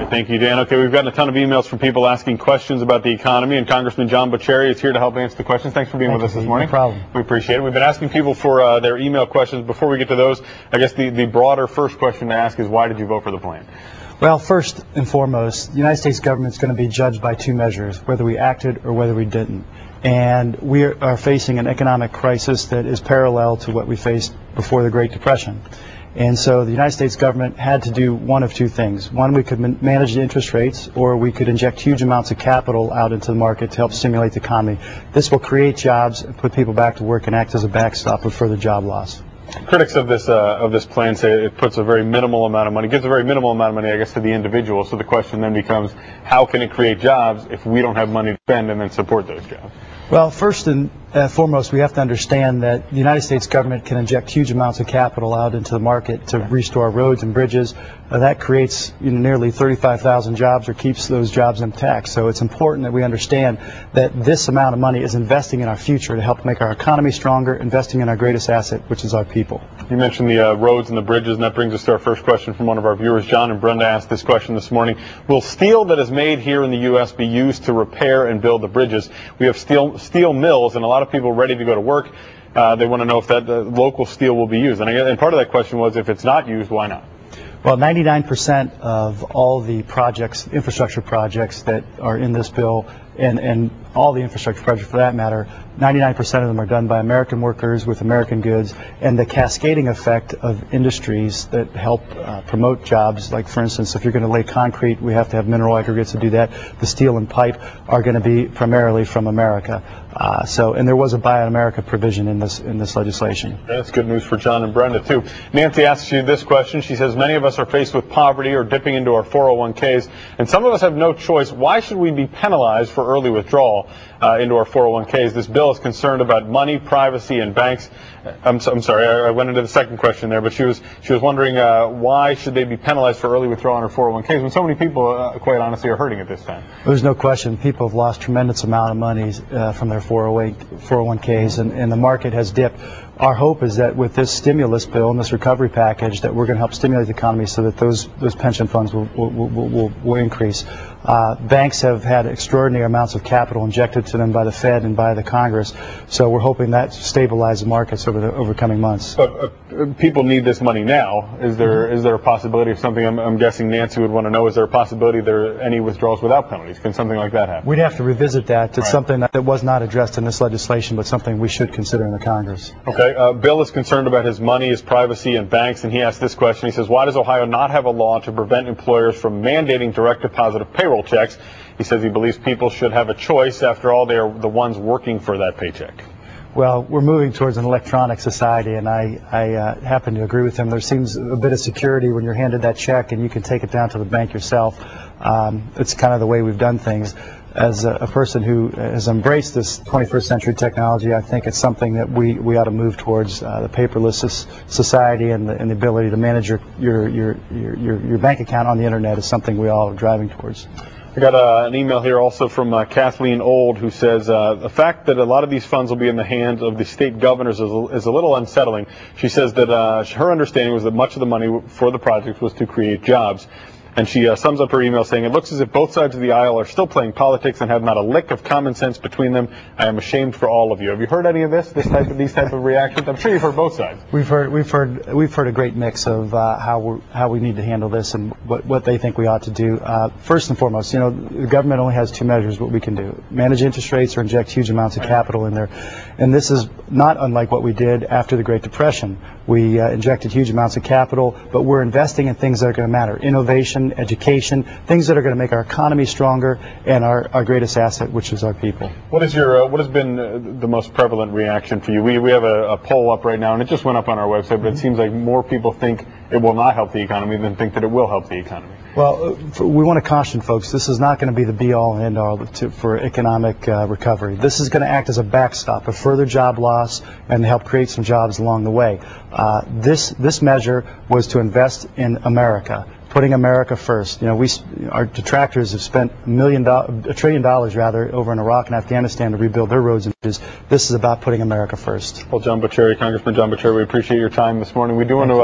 Thank you, Dan. Okay, we've gotten a ton of emails from people asking questions about the economy, and Congressman John Boccieri is here to help answer the questions. Thanks for being with us this morning. No problem. We appreciate it. We've been asking people for their email questions. Before we get to those, I guess the broader first question to ask is, why did you vote for the plan? Well, first and foremost, the United States government is going to be judged by two measures, whether we acted or whether we didn't. And we are facing an economic crisis that is parallel to what we faced before the Great Depression. And so the United States government had to do one of two things. One, we could manage the interest rates, or we could inject huge amounts of capital out into the market to help stimulate the economy. This will create jobs, put people back to work, and act as a backstop of further job loss. Critics of this plan say it puts a very minimal amount of money, gives a very minimal amount of money, I guess, to the individual. So the question then becomes, how can it create jobs if we don't have money to spend and then support those jobs? Well, first and foremost, we have to understand that the United States government can inject huge amounts of capital out into the market to restore roads and bridges. That creates nearly 35,000 jobs, or keeps those jobs intact. So it's important that we understand that this amount of money is investing in our future to help make our economy stronger, investing in our greatest asset, which is our people. You mentioned the roads and the bridges, and that brings us to our first question from one of our viewers. John and Brenda asked this question this morning. Will steel that is made here in the U.S. be used to repair and build the bridges? We have steel mills, and a lot of people ready to go to work. They want to know if that local steel will be used. And part of that question was, if it's not used, why not? Well, 99% of all the projects, infrastructure projects that are in this bill, and all the infrastructure projects for that matter, 99% of them are done by American workers with American goods, and the cascading effect of industries that help promote jobs, like for instance, if you're going to lay concrete, we have to have mineral aggregates to do that. The steel and pipe are going to be primarily from America. And there was a Buy America provision in this legislation. That's good news for John and Brenda too. Nancy asks you this question. She says, many of us are faced with poverty or dipping into our 401ks, and some of us have no choice. Why should we be penalized for early withdrawal into our 401ks? This bill is concerned about money, privacy, and banks. I'm sorry, I went into the second question there, but she was wondering why should they be penalized for early withdrawal in our 401ks when so many people, quite honestly, are hurting at this time? There's no question. People have lost tremendous amount of money from their 401ks, and the market has dipped. Our hope is that with this stimulus bill and this recovery package, that we're going to help stimulate the economy so that those pension funds will increase. Banks have had extraordinary amounts of capital injected to them by the Fed and by the Congress, so we're hoping that stabilizes the markets over coming months. But people need this money now. Is there a possibility of something? I'm guessing Nancy would want to know. Is there a possibility there are any withdrawals without penalties? Can something like that happen? We'd have to revisit that. It's right. Something that was not addressed in this legislation, but something we should consider in the Congress. Okay. Bill is concerned about his money, his privacy, and banks, and he asked this question. He says, why does Ohio not have a law to prevent employers from mandating direct deposit of payroll checks? He says he believes people should have a choice. After all, they are the ones working for that paycheck. Well, we're moving towards an electronic society, and I happen to agree with him. There seems a bit of security when you're handed that check and you can take it down to the bank yourself. It's kind of the way we've done things. As a person who has embraced this 21st century technology, I think it's something that we ought to move towards. The paperless society and the ability to manage your bank account on the internet is something we all are driving towards. I got an email here also from Kathleen Old, who says the fact that a lot of these funds will be in the hands of the state governors is a little unsettling. She says that her understanding was that much of the money for the project was to create jobs. And she sums up her email saying, it looks as if both sides of the aisle are still playing politics and have not a lick of common sense between them. I am ashamed for all of you. Have you heard any of these type of reactions? I'm sure you've heard both sides. We've heard a great mix of how we need to handle this and what they think we ought to do. First and foremost, the government only has two measures what we can do: manage interest rates or inject huge amounts of capital in there. And this is not unlike what we did after the Great Depression. We injected huge amounts of capital, but we're investing in things that are going to matter: innovation, education, things that are going to make our economy stronger and our greatest asset, which is our people. What has been the most prevalent reaction for you? We have a poll up right now, and it just went up on our website, but it seems like more people think it will not help the economy than think that it will help the economy. Well, we want to caution folks, this is not going to be the be-all and end-all for economic recovery. This is going to act as a backstop of further job loss and help create some jobs along the way. This measure was to invest in America, putting America first. Our detractors have spent $1 trillion over in Iraq and Afghanistan to rebuild their roads and bridges. This is about putting America first. Well, Congressman John Boccieri, we appreciate your time this morning. We do want to